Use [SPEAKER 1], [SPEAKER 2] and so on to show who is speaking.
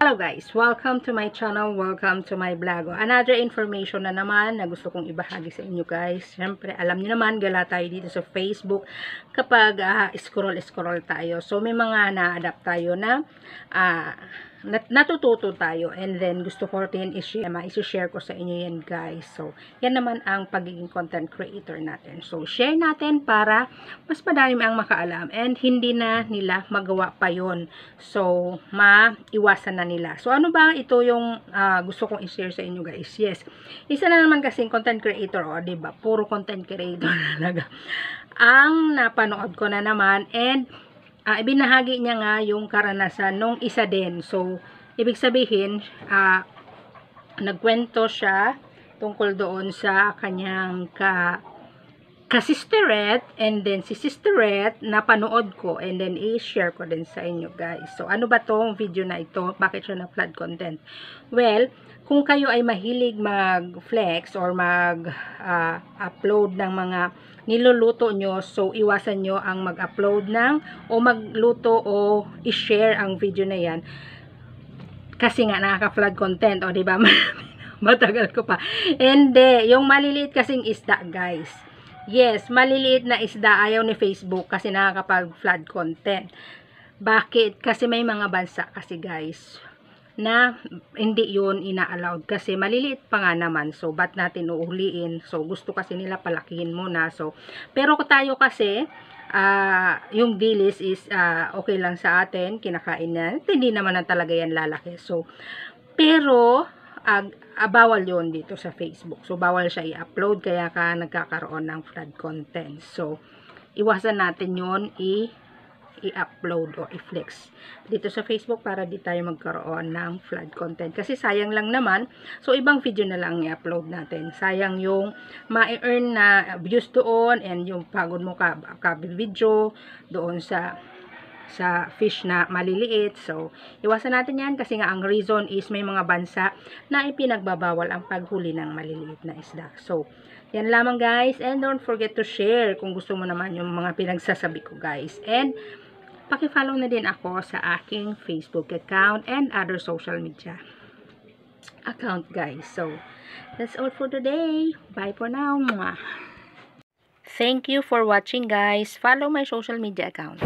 [SPEAKER 1] Hello guys! Welcome to my channel, welcome to my vlog. Another information na naman na gusto kong ibahagi sa inyo guys. Siyempre, alam niyo naman, gala tayo dito sa Facebook kapag scroll tayo. So, may mga na-adapt tayo na natututo tayo, and then gusto ko rin i-share ko sa inyo yan guys. So, yan naman ang pagiging content creator natin. So, share natin para mas madami ang makaalam and hindi na nila magawa pa yon. So, maiwasan na nila. So, ano ba ito yung gusto kong i-share sa inyo guys? Yes, isa na naman kasing content creator, diba? Puro content creator talaga ang napanood ko na naman, and ibinahagi niya nga yung karanasan nung isa din. So, ibig sabihin, nagkwento siya tungkol doon sa kanyang ka-sisteret, and then si sisteret napanood ko, and then i-share ko din sa inyo guys. So, ano ba tong video na ito? Bakit siya na flood content? Well, kung kayo ay mahilig mag-flex or mag-upload ng mga niluluto nyo, so iwasan nyo ang mag-upload o magluto o i-share ang video na yan. Kasi nga nakaka-flood content, o diba? Matagal ko pa. Hindi, yung maliliit kasing isda guys. Yes, maliliit na isda ayaw ni Facebook kasi nakakapag-flood content. Bakit? Kasi may mga bansa kasi guys na hindi yun ina-allowed kasi maliliit pa nga naman. So, ba't natin uuliin? So, gusto kasi nila palakihin muna. So, pero tayo kasi, yung dilis is okay lang sa atin, kinakain na. Hindi naman na talaga yan lalaki. So, pero, bawal yun dito sa Facebook. So, bawal siya i-upload kaya ka nagkakaroon ng flood content. So, iwasan natin yun i-upload o i-flex dito sa Facebook para di tayo magkaroon ng flood content. Kasi sayang lang naman. So, ibang video na lang i-upload natin. Sayang yung ma-earn na views doon, and yung pagod mo ka-video doon sa fish na maliliit. So, iwasan natin yan kasi nga ang reason is may mga bansa na ipinagbabawal ang paghuli ng maliliit na isda. So, yan lamang guys, and don't forget to share kung gusto mo naman yung mga pinagsasabi ko guys. And paki-follow na din ako sa aking Facebook account and other social media account guys. So, that's all for today. Bye for now. Thank you for watching guys. Follow my social media account.